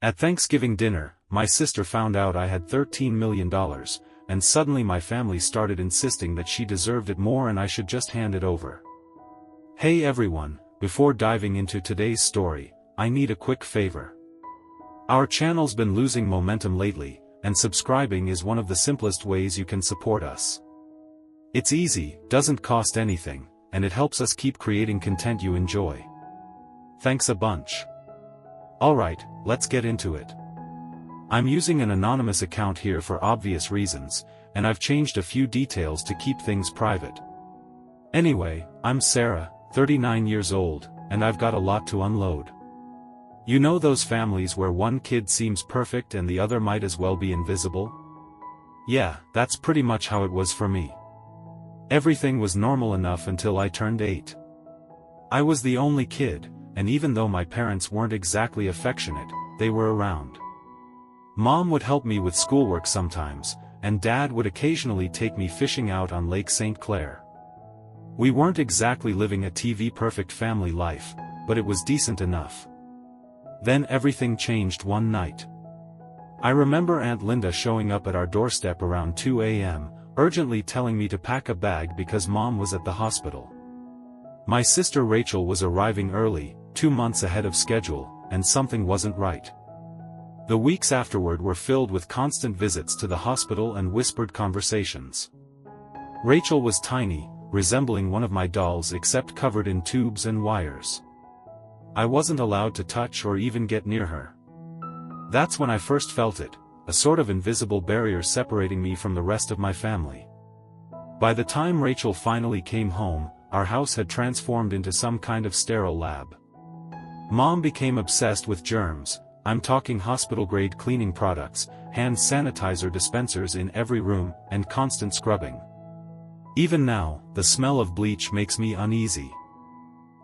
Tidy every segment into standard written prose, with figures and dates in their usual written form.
At Thanksgiving dinner, my sister found out I had $13 million, and suddenly my family started insisting that she deserved it more and I should just hand it over. Hey everyone, before diving into today's story, I need a quick favor. Our channel's been losing momentum lately, and subscribing is one of the simplest ways you can support us. It's easy, doesn't cost anything, and it helps us keep creating content you enjoy. Thanks a bunch. Alright, let's get into it. I'm using an anonymous account here for obvious reasons, and I've changed a few details to keep things private. Anyway, I'm Sarah, 39 years old, and I've got a lot to unload. You know those families where one kid seems perfect and the other might as well be invisible? Yeah, that's pretty much how it was for me. Everything was normal enough until I turned 8. I was the only kid, and even though my parents weren't exactly affectionate, they were around. Mom would help me with schoolwork sometimes, and Dad would occasionally take me fishing out on Lake St. Clair. We weren't exactly living a TV-perfect family life, but it was decent enough. Then everything changed one night. I remember Aunt Linda showing up at our doorstep around 2 a.m., urgently telling me to pack a bag because Mom was at the hospital. My sister Rachel was arriving early, 2 months ahead of schedule, and something wasn't right. The weeks afterward were filled with constant visits to the hospital and whispered conversations. Rachel was tiny, resembling one of my dolls except covered in tubes and wires. I wasn't allowed to touch or even get near her. That's when I first felt it, a sort of invisible barrier separating me from the rest of my family. By the time Rachel finally came home, our house had transformed into some kind of sterile lab. Mom became obsessed with germs. I'm talking hospital-grade cleaning products, hand sanitizer dispensers in every room, and constant scrubbing. Even now, the smell of bleach makes me uneasy.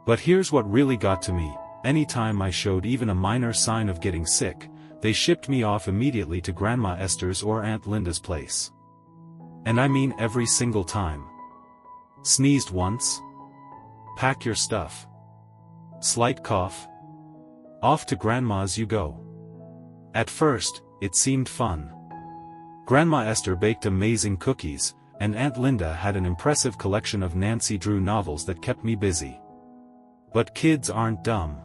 But here's what really got to me: anytime I showed even a minor sign of getting sick, they shipped me off immediately to Grandma Esther's or Aunt Linda's place. And I mean every single time. Sneezed once? Pack your stuff. Slight cough? Off to Grandma's you go. At first, it seemed fun. Grandma Esther baked amazing cookies, and Aunt Linda had an impressive collection of Nancy Drew novels that kept me busy. But kids aren't dumb.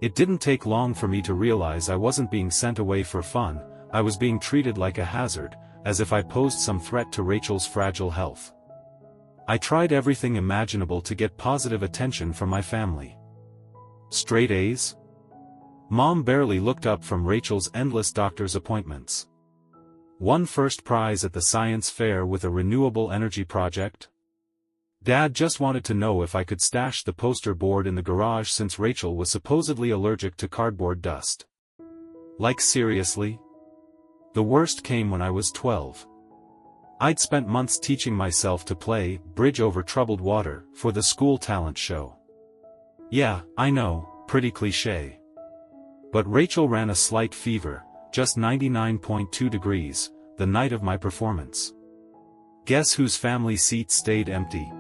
It didn't take long for me to realize I wasn't being sent away for fun, I was being treated like a hazard, as if I posed some threat to Rachel's fragile health. I tried everything imaginable to get positive attention from my family. Straight A's? Mom barely looked up from Rachel's endless doctor's appointments. Won first prize at the science fair with a renewable energy project? Dad just wanted to know if I could stash the poster board in the garage since Rachel was supposedly allergic to cardboard dust. Like seriously? The worst came when I was 12. I'd spent months teaching myself to play bridge over troubled water for the school talent show. Yeah, I know, pretty cliché. But Rachel ran a slight fever, just 99.2 degrees, the night of my performance. Guess whose family seat stayed empty?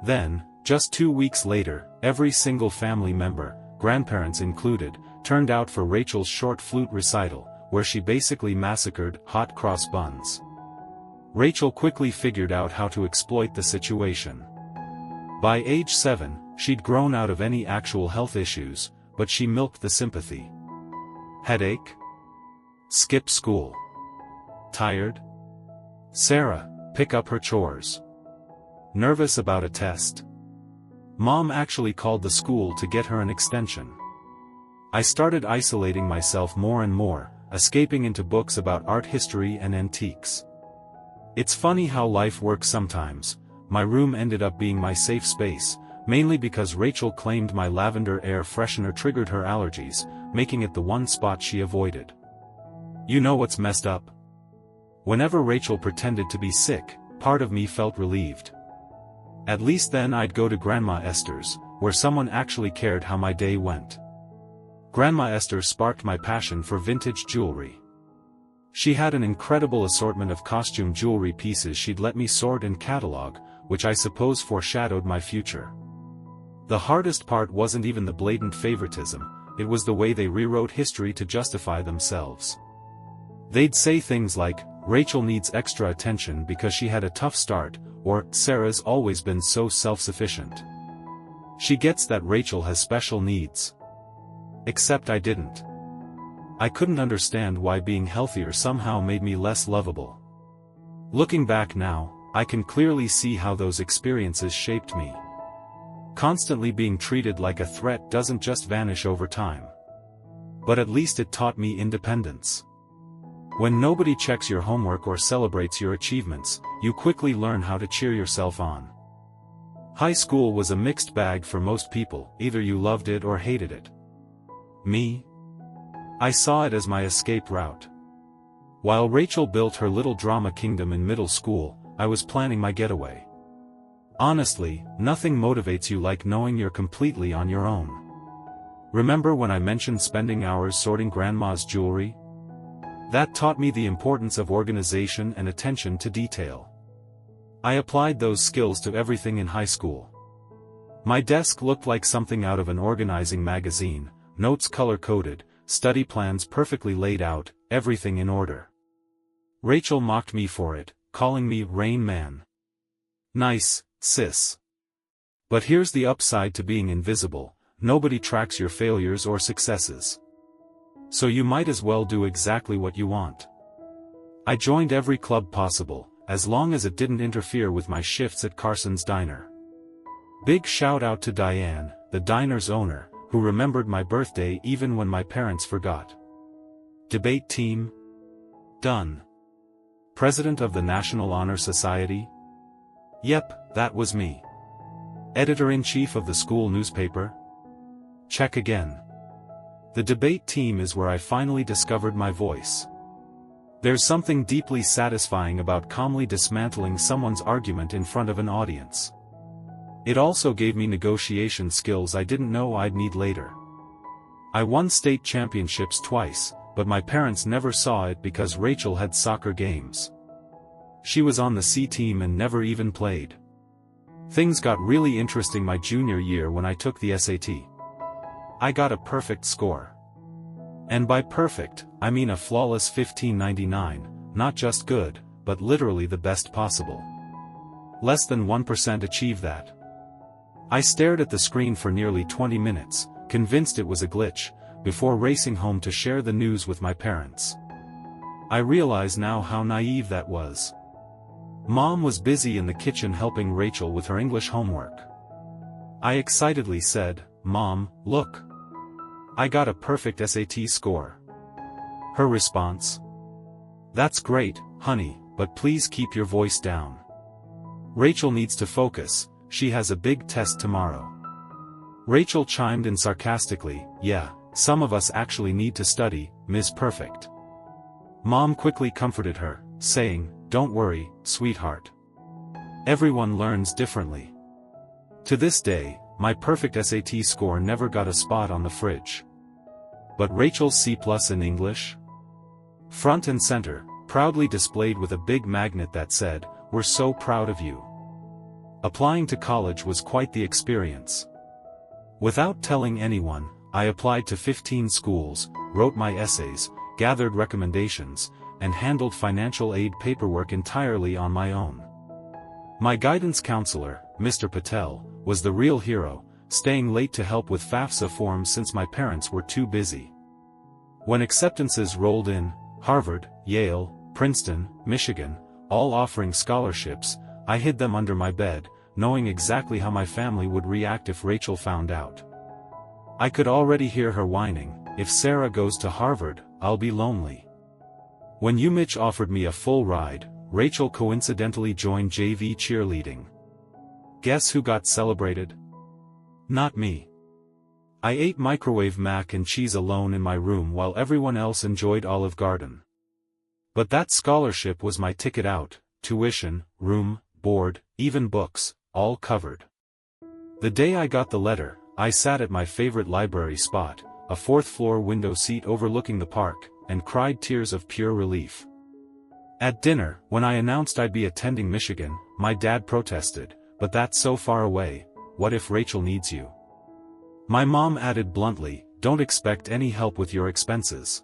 Then, just 2 weeks later, every single family member, grandparents included, turned out for Rachel's short flute recital, where she basically massacred hot cross buns. Rachel quickly figured out how to exploit the situation. By age 7, she'd grown out of any actual health issues, but she milked the sympathy. Headache? Skip school. Tired? Sarah, pick up her chores. Nervous about a test? Mom actually called the school to get her an extension. I started isolating myself more and more, escaping into books about art history and antiques. It's funny how life works sometimes. My room ended up being my safe space, mainly because Rachel claimed my lavender air freshener triggered her allergies, making it the one spot she avoided. You know what's messed up? Whenever Rachel pretended to be sick, part of me felt relieved. At least then I'd go to Grandma Esther's, where someone actually cared how my day went. Grandma Esther sparked my passion for vintage jewelry. She had an incredible assortment of costume jewelry pieces she'd let me sort and catalog, which I suppose foreshadowed my future. The hardest part wasn't even the blatant favoritism, it was the way they rewrote history to justify themselves. They'd say things like, Rachel needs extra attention because she had a tough start, or, Sarah's always been so self-sufficient. She gets that Rachel has special needs. Except I didn't. I couldn't understand why being healthier somehow made me less lovable. Looking back now, I can clearly see how those experiences shaped me. Constantly being treated like a threat doesn't just vanish over time. But at least it taught me independence. When nobody checks your homework or celebrates your achievements, you quickly learn how to cheer yourself on. High school was a mixed bag for most people, either you loved it or hated it. Me? I saw it as my escape route. While Rachel built her little drama kingdom in middle school, I was planning my getaway. Honestly, nothing motivates you like knowing you're completely on your own. Remember when I mentioned spending hours sorting grandma's jewelry? That taught me the importance of organization and attention to detail. I applied those skills to everything in high school. My desk looked like something out of an organizing magazine, notes color-coded, study plans perfectly laid out, everything in order. Rachel mocked me for it, calling me Rain Man. Nice, sis. But here's the upside to being invisible: nobody tracks your failures or successes. So you might as well do exactly what you want. I joined every club possible, as long as it didn't interfere with my shifts at Carson's Diner. Big shout out to Diane, the diner's owner, who remembered my birthday even when my parents forgot. Debate team? Done. President of the National Honor Society? Yep, that was me. Editor-in-chief of the school newspaper? Check again. The debate team is where I finally discovered my voice. There's something deeply satisfying about calmly dismantling someone's argument in front of an audience. It also gave me negotiation skills I didn't know I'd need later. I won state championships twice, but my parents never saw it because Rachel had soccer games. She was on the C team and never even played. Things got really interesting my junior year when I took the SAT. I got a perfect score. And by perfect, I mean a flawless 1599, not just good, but literally the best possible. Less than 1% achieve that. I stared at the screen for nearly 20 minutes, convinced it was a glitch, before racing home to share the news with my parents. I realize now how naive that was. Mom was busy in the kitchen helping Rachel with her English homework. I excitedly said, "Mom, look. I got a perfect SAT score." Her response? "That's great, honey, but please keep your voice down. Rachel needs to focus, she has a big test tomorrow." Rachel chimed in sarcastically, "Yeah, some of us actually need to study, Ms. Perfect." Mom quickly comforted her, saying, "Don't worry, sweetheart. Everyone learns differently." To this day, my perfect SAT score never got a spot on the fridge. But Rachel's C+ in English? Front and center, proudly displayed with a big magnet that said, "We're so proud of you." Applying to college was quite the experience. Without telling anyone, I applied to 15 schools, wrote my essays, gathered recommendations, and handled financial aid paperwork entirely on my own. My guidance counselor, Mr. Patel, was the real hero, staying late to help with FAFSA forms since my parents were too busy. When acceptances rolled in, Harvard, Yale, Princeton, Michigan, all offering scholarships, I hid them under my bed, knowing exactly how my family would react if Rachel found out. I could already hear her whining, "If Sarah goes to Harvard, I'll be lonely." When UMich offered me a full ride, Rachel coincidentally joined JV cheerleading. Guess who got celebrated? Not me. I ate microwave mac and cheese alone in my room while everyone else enjoyed Olive Garden. But that scholarship was my ticket out: tuition, room, board, even books, all covered. The day I got the letter, I sat at my favorite library spot, a fourth-floor window seat overlooking the park, and cried tears of pure relief. At dinner, when I announced I'd be attending Michigan, my dad protested, "But that's so far away, what if Rachel needs you?" My mom added bluntly, don't expect any help with your expenses.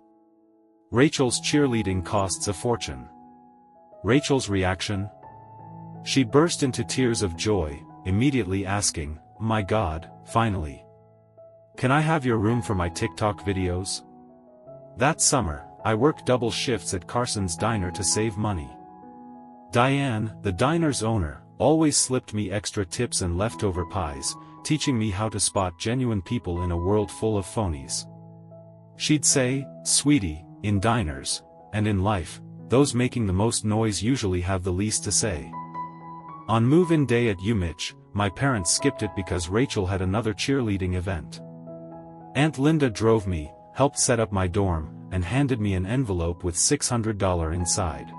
Rachel's cheerleading costs a fortune. Rachel's reaction? She burst into tears of joy, immediately asking, "My God, finally. Can I have your room for my TikTok videos?" That summer, I worked double shifts at Carson's Diner to save money. Diane, the diner's owner, always slipped me extra tips and leftover pies, teaching me how to spot genuine people in a world full of phonies. She'd say, "Sweetie, in diners, and in life, those making the most noise usually have the least to say." On move-in day at UMich, my parents skipped it because Rachel had another cheerleading event. Aunt Linda drove me, helped set up my dorm, and handed me an envelope with $600 inside.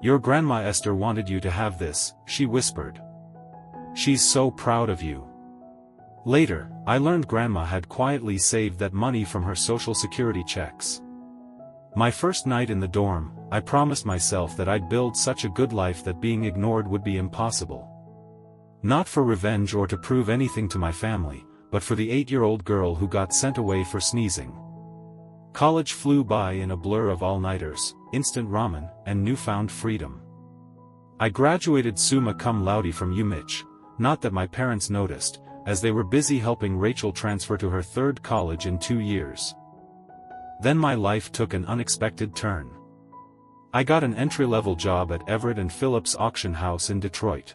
"Your Grandma Esther wanted you to have this," she whispered. "She's so proud of you." Later, I learned Grandma had quietly saved that money from her Social Security checks. My first night in the dorm, I promised myself that I'd build such a good life that being ignored would be impossible. Not for revenge or to prove anything to my family, but for the 8-year-old girl who got sent away for sneezing. College flew by in a blur of all-nighters, instant ramen, and newfound freedom. I graduated summa cum laude from UMich, not that my parents noticed, as they were busy helping Rachel transfer to her third college in 2 years. Then my life took an unexpected turn. I got an entry-level job at Everett and Phillips Auction House in Detroit.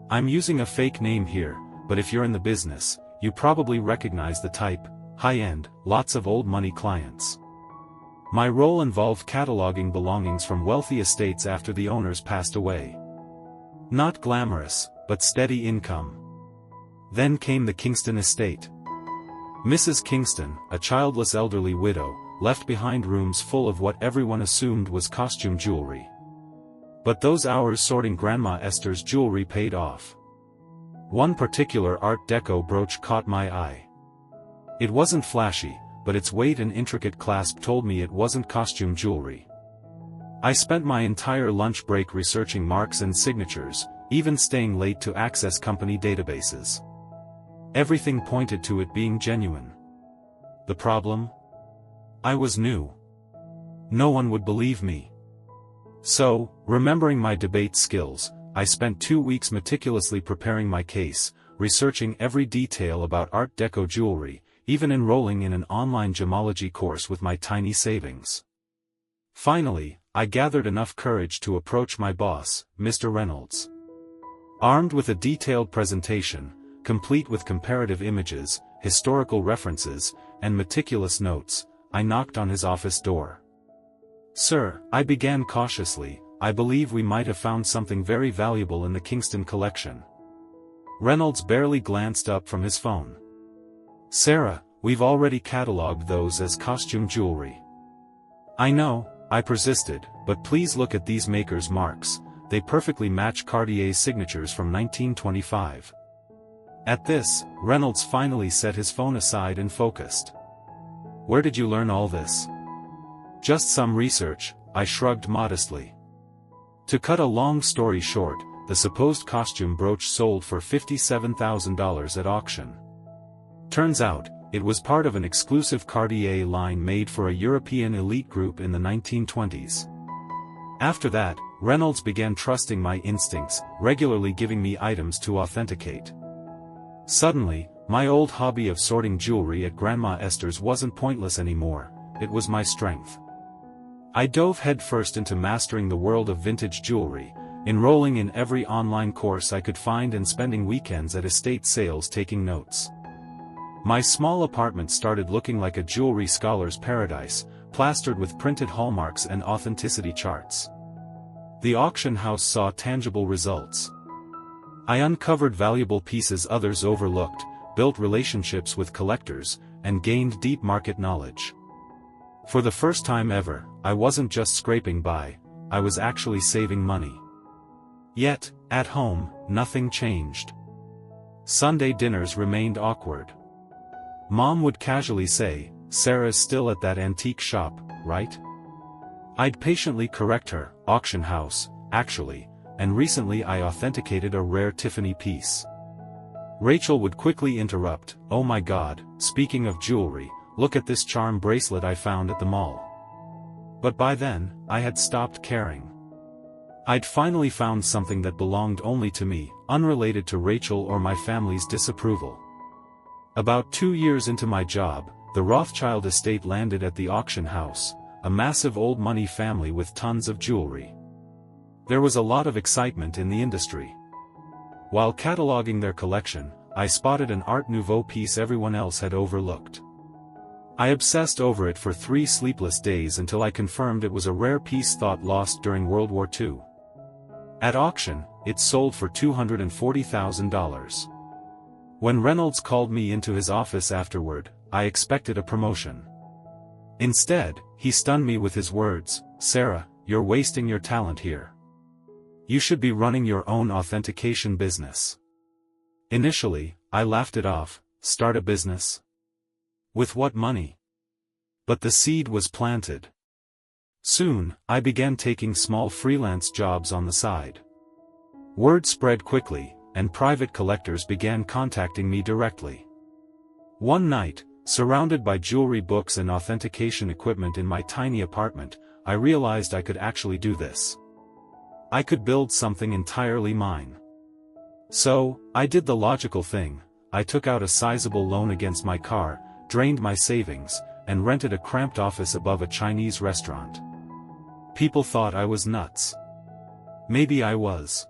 I'm using a fake name here, but if you're in the business, you probably recognize the type: high-end, lots of old money clients. My role involved cataloging belongings from wealthy estates after the owners passed away. Not glamorous, but steady income. Then came the Kingston estate. Mrs. Kingston, a childless elderly widow, left behind rooms full of what everyone assumed was costume jewelry. But those hours sorting Grandma Esther's jewelry paid off. One particular Art Deco brooch caught my eye. It wasn't flashy, but its weight and intricate clasp told me it wasn't costume jewelry. I spent my entire lunch break researching marks and signatures, even staying late to access company databases. Everything pointed to it being genuine. The problem? I was new. No one would believe me. So, remembering my debate skills, I spent 2 weeks meticulously preparing my case, researching every detail about Art Deco jewelry, even enrolling in an online gemology course with my tiny savings. Finally, I gathered enough courage to approach my boss, Mr. Reynolds. Armed with a detailed presentation, complete with comparative images, historical references, and meticulous notes, I knocked on his office door. "Sir," I began cautiously, "I believe we might have found something very valuable in the Kingston collection." Reynolds barely glanced up from his phone. "Sarah, we've already cataloged those as costume jewelry." "I know," I persisted, "but please look at these makers' marks, they perfectly match Cartier's signatures from 1925. At this, Reynolds finally set his phone aside and focused. "Where did you learn all this?" "Just some research," I shrugged modestly. To cut a long story short, the supposed costume brooch sold for $57,000 at auction. Turns out, it was part of an exclusive Cartier line made for a European elite group in the 1920s. After that, Reynolds began trusting my instincts, regularly giving me items to authenticate. Suddenly, my old hobby of sorting jewelry at Grandma Esther's wasn't pointless anymore, it was my strength. I dove headfirst into mastering the world of vintage jewelry, enrolling in every online course I could find and spending weekends at estate sales taking notes. My small apartment started looking like a jewelry scholar's paradise, plastered with printed hallmarks and authenticity charts. The auction house saw tangible results. I uncovered valuable pieces others overlooked, built relationships with collectors, and gained deep market knowledge. For the first time ever, I wasn't just scraping by, I was actually saving money. Yet, at home, nothing changed. Sunday dinners remained awkward. Mom would casually say, "Sarah's still at that antique shop, right?" I'd patiently correct her, "Auction house, actually, and recently I authenticated a rare Tiffany piece." Rachel would quickly interrupt, "Oh my God, speaking of jewelry, look at this charm bracelet I found at the mall." But by then, I had stopped caring. I'd finally found something that belonged only to me, unrelated to Rachel or my family's disapproval. About 2 years into my job, the Rothschild estate landed at the auction house, a massive old money family with tons of jewelry. There was a lot of excitement in the industry. While cataloging their collection, I spotted an Art Nouveau piece everyone else had overlooked. I obsessed over it for 3 sleepless days until I confirmed it was a rare piece thought lost during World War II. At auction, it sold for $240,000. When Reynolds called me into his office afterward, I expected a promotion. Instead, he stunned me with his words, "Sarah, you're wasting your talent here. You should be running your own authentication business." Initially, I laughed it off. Start a business? With what money? But the seed was planted. Soon, I began taking small freelance jobs on the side. Word spread quickly, and private collectors began contacting me directly. One night, surrounded by jewelry books and authentication equipment in my tiny apartment, I realized I could actually do this. I could build something entirely mine. So, I did the logical thing. I took out a sizable loan against my car, drained my savings, and rented a cramped office above a Chinese restaurant. People thought I was nuts. Maybe I was.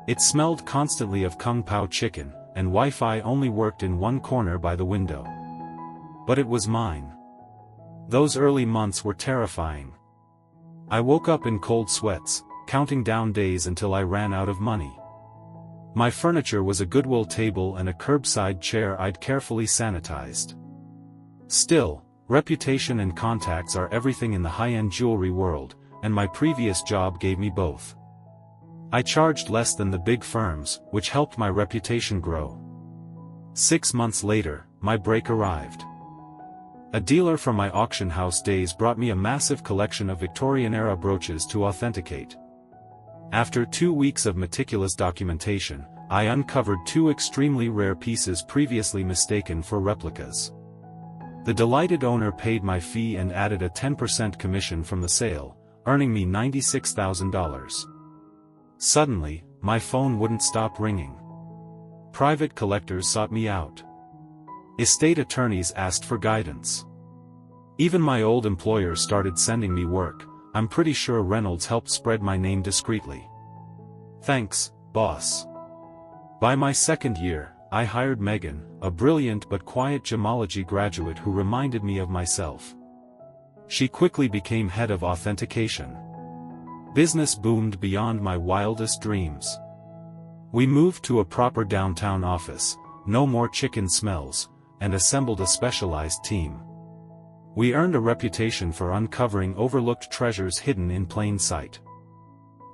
It smelled constantly of Kung Pao chicken, and Wi-Fi only worked in one corner by the window. But it was mine. Those early months were terrifying. I woke up in cold sweats, counting down days until I ran out of money. My furniture was a Goodwill table and a curbside chair I'd carefully sanitized. Still, reputation and contacts are everything in the high-end jewelry world, and my previous job gave me both. I charged less than the big firms, which helped my reputation grow. 6 months later, my break arrived. A dealer from my auction house days brought me a massive collection of Victorian-era brooches to authenticate. After 2 weeks of meticulous documentation, I uncovered 2 extremely rare pieces previously mistaken for replicas. The delighted owner paid my fee and added a 10% commission from the sale, earning me $96,000. Suddenly, my phone wouldn't stop ringing. Private collectors sought me out. Estate attorneys asked for guidance. Even my old employer started sending me work. I'm pretty sure Reynolds helped spread my name discreetly. Thanks, boss. By my 2nd year, I hired Megan, a brilliant but quiet gemology graduate who reminded me of myself. She quickly became head of authentication. Business boomed beyond my wildest dreams. We moved to a proper downtown office, no more chicken smells, and assembled a specialized team. We earned a reputation for uncovering overlooked treasures hidden in plain sight.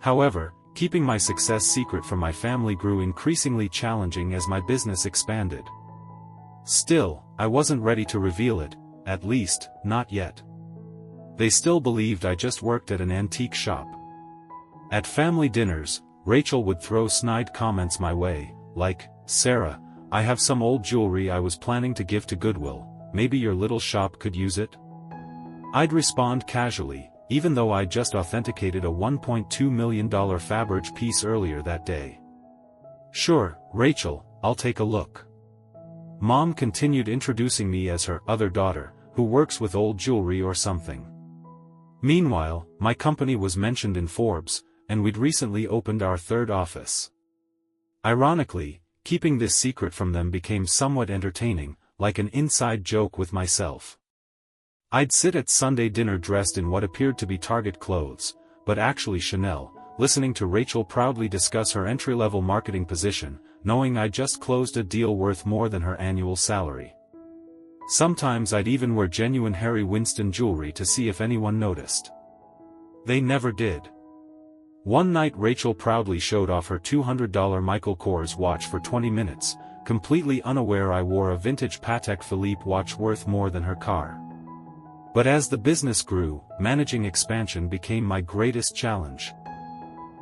However, keeping my success secret from my family grew increasingly challenging as my business expanded. Still, I wasn't ready to reveal it, at least, not yet. They still believed I just worked at an antique shop. At family dinners, Rachel would throw snide comments my way, like, "Sarah, I have some old jewelry I was planning to give to Goodwill, maybe your little shop could use it?" I'd respond casually, even though I'd just authenticated a $1.2 million fabric piece earlier that day. "Sure, Rachel, I'll take a look." Mom continued introducing me as her other daughter, who works with old jewelry or something. Meanwhile, my company was mentioned in Forbes, and we'd recently opened our 3rd office. Ironically, keeping this secret from them became somewhat entertaining, like an inside joke with myself. I'd sit at Sunday dinner dressed in what appeared to be Target clothes, but actually Chanel, listening to Rachel proudly discuss her entry-level marketing position, knowing I'd just closed a deal worth more than her annual salary. Sometimes I'd even wear genuine Harry Winston jewelry to see if anyone noticed. They never did. One night Rachel proudly showed off her $200 Michael Kors watch for 20 minutes, completely unaware I wore a vintage Patek Philippe watch worth more than her car. But as the business grew, managing expansion became my greatest challenge.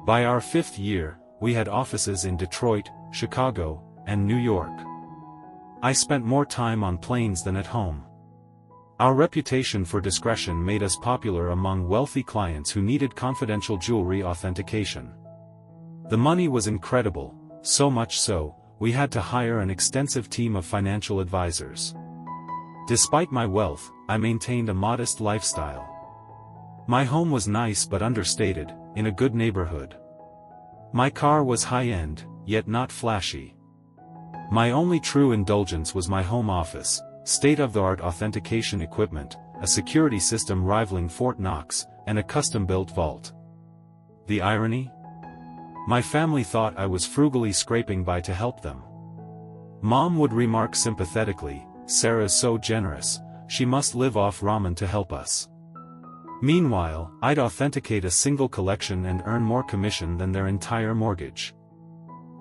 By our 5th year, we had offices in Detroit, Chicago, and New York. I spent more time on planes than at home. Our reputation for discretion made us popular among wealthy clients who needed confidential jewelry authentication. The money was incredible, so much so, we had to hire an extensive team of financial advisors. Despite my wealth, I maintained a modest lifestyle. My home was nice but understated, in a good neighborhood. My car was high-end, yet not flashy. My only true indulgence was my home office, state-of-the-art authentication equipment, a security system rivaling Fort Knox, and a custom-built vault. The irony? My family thought I was frugally scraping by to help them. Mom would remark sympathetically, "Sarah's so generous, she must live off ramen to help us." Meanwhile, I'd authenticate a single collection and earn more commission than their entire mortgage.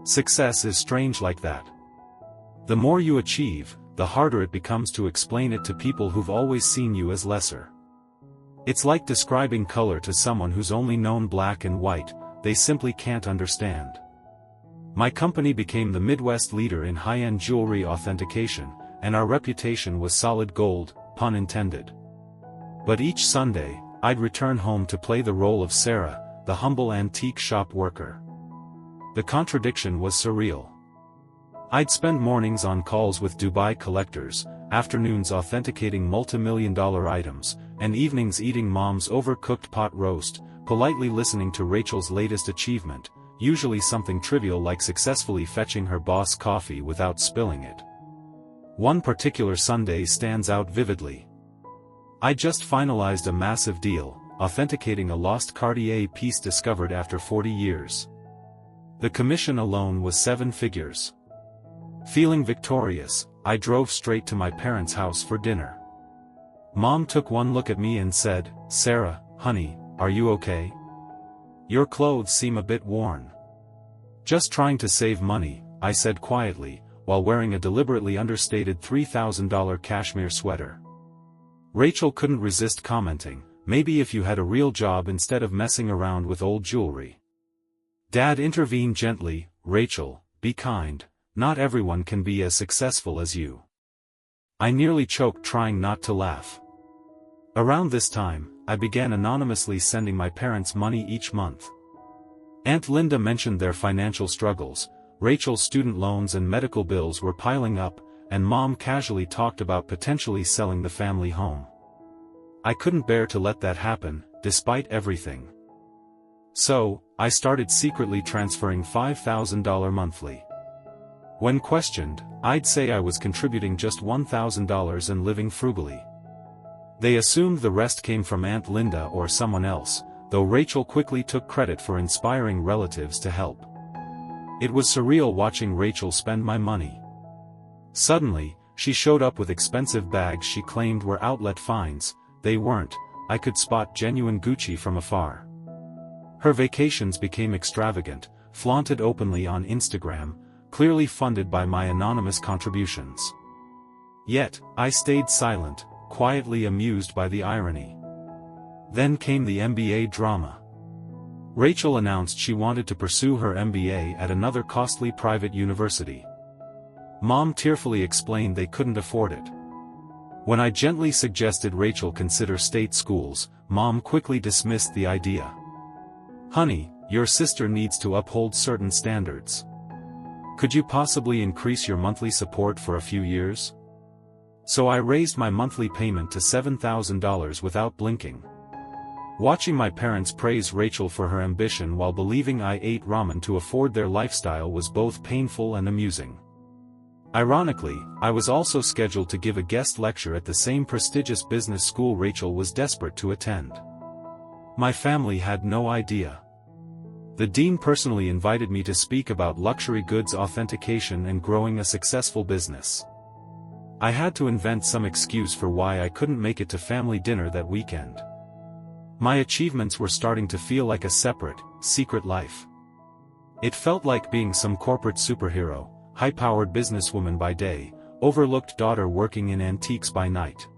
Success is strange like that. The more you achieve, the harder it becomes to explain it to people who've always seen you as lesser. It's like describing color to someone who's only known black and white, they simply can't understand. My company became the Midwest leader in high-end jewelry authentication, and our reputation was solid gold, pun intended. But each Sunday, I'd return home to play the role of Sarah, the humble antique shop worker. The contradiction was surreal. I'd spend mornings on calls with Dubai collectors, afternoons authenticating multi-million-dollar items, and evenings eating Mom's overcooked pot roast, politely listening to Rachel's latest achievement, usually something trivial like successfully fetching her boss coffee without spilling it. One particular Sunday stands out vividly. I just finalized a massive deal, authenticating a lost Cartier piece discovered after 40 years. The commission alone was 7 figures. Feeling victorious, I drove straight to my parents' house for dinner. Mom took one look at me and said, "Sarah, honey, are you okay? Your clothes seem a bit worn." "Just trying to save money," I said quietly, while wearing a deliberately understated $3,000 cashmere sweater. Rachel couldn't resist commenting, "Maybe if you had a real job instead of messing around with old jewelry." Dad intervened gently, "Rachel, be kind. Not everyone can be as successful as you." I nearly choked trying not to laugh. Around this time, I began anonymously sending my parents money each month. Aunt Linda mentioned their financial struggles, Rachel's student loans and medical bills were piling up, and Mom casually talked about potentially selling the family home. I couldn't bear to let that happen, despite everything. So, I started secretly transferring $5,000 monthly. When questioned, I'd say I was contributing just $1,000 and living frugally. They assumed the rest came from Aunt Linda or someone else, though Rachel quickly took credit for inspiring relatives to help. It was surreal watching Rachel spend my money. Suddenly, she showed up with expensive bags she claimed were outlet finds. They weren't. I could spot genuine Gucci from afar. Her vacations became extravagant, flaunted openly on Instagram, clearly funded by my anonymous contributions. Yet, I stayed silent, quietly amused by the irony. Then came the MBA drama. Rachel announced she wanted to pursue her MBA at another costly private university. Mom tearfully explained they couldn't afford it. When I gently suggested Rachel consider state schools, Mom quickly dismissed the idea. "Honey, your sister needs to uphold certain standards. Could you possibly increase your monthly support for a few years?" So I raised my monthly payment to $7,000 without blinking. Watching my parents praise Rachel for her ambition while believing I ate ramen to afford their lifestyle was both painful and amusing. Ironically, I was also scheduled to give a guest lecture at the same prestigious business school Rachel was desperate to attend. My family had no idea. The dean personally invited me to speak about luxury goods authentication and growing a successful business. I had to invent some excuse for why I couldn't make it to family dinner that weekend. My achievements were starting to feel like a separate, secret life. It felt like being some corporate superhero, high-powered businesswoman by day, overlooked daughter working in antiques by night.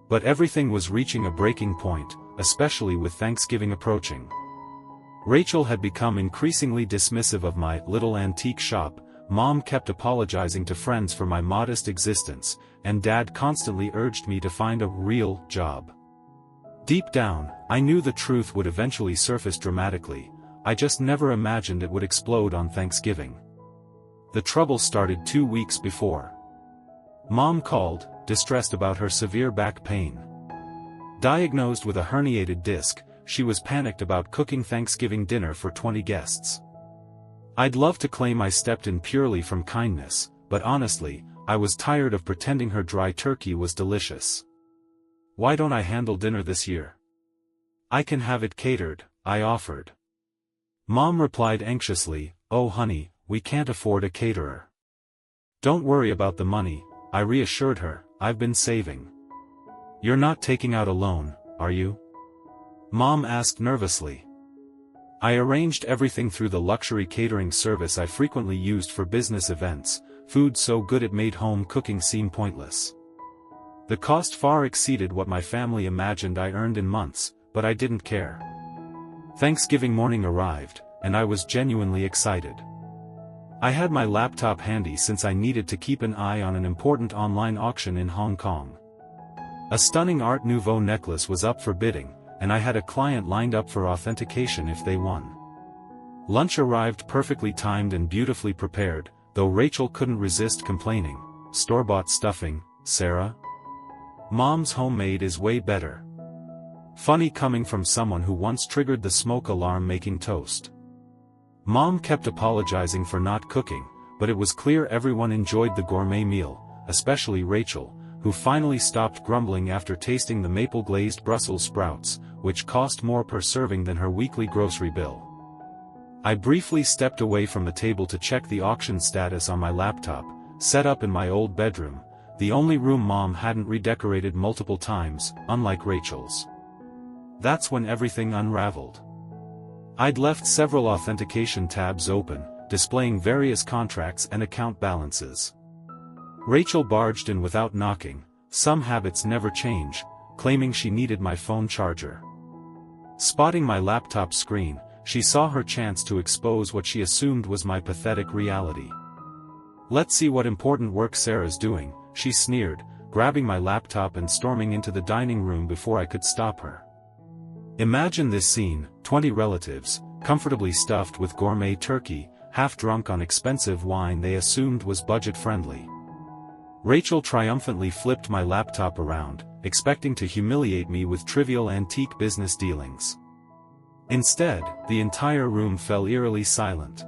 But everything was reaching a breaking point, especially with Thanksgiving approaching. Rachel had become increasingly dismissive of my little antique shop, Mom kept apologizing to friends for my modest existence, and Dad constantly urged me to find a real job. Deep down, I knew the truth would eventually surface dramatically. I just never imagined it would explode on Thanksgiving. The trouble started 2 weeks before. Mom called, distressed about her severe back pain. Diagnosed with a herniated disc, she was panicked about cooking Thanksgiving dinner for 20 guests. I'd love to claim I stepped in purely from kindness, but honestly, I was tired of pretending her dry turkey was delicious. "Why don't I handle dinner this year? I can have it catered," I offered. Mom replied anxiously, "Oh honey, we can't afford a caterer." "Don't worry about the money," I reassured her, "I've been saving." "You're not taking out a loan, are you?" Mom asked nervously. I arranged everything through the luxury catering service I frequently used for business events, food so good it made home cooking seem pointless. The cost far exceeded what my family imagined I earned in months, but I didn't care. Thanksgiving morning arrived, and I was genuinely excited. I had my laptop handy since I needed to keep an eye on an important online auction in Hong Kong. A stunning Art Nouveau necklace was up for bidding, and I had a client lined up for authentication if they won. Lunch arrived perfectly timed and beautifully prepared, though Rachel couldn't resist complaining. "Store-bought stuffing, Sarah? Mom's homemade is way better." Funny coming from someone who once triggered the smoke alarm making toast. Mom kept apologizing for not cooking, but it was clear everyone enjoyed the gourmet meal, especially Rachel, who finally stopped grumbling after tasting the maple-glazed Brussels sprouts, which cost more per serving than her weekly grocery bill. I briefly stepped away from the table to check the auction status on my laptop, set up in my old bedroom, the only room Mom hadn't redecorated multiple times, unlike Rachel's. That's when everything unraveled. I'd left several authentication tabs open, displaying various contracts and account balances. Rachel barged in without knocking. Some habits never change, claiming she needed my phone charger. Spotting my laptop screen, she saw her chance to expose what she assumed was my pathetic reality. "Let's see what important work Sarah's doing," she sneered, grabbing my laptop and storming into the dining room before I could stop her. Imagine this scene: 20 relatives, comfortably stuffed with gourmet turkey, half drunk on expensive wine they assumed was budget-friendly. Rachel triumphantly flipped my laptop around, expecting to humiliate me with trivial antique business dealings. Instead, the entire room fell eerily silent.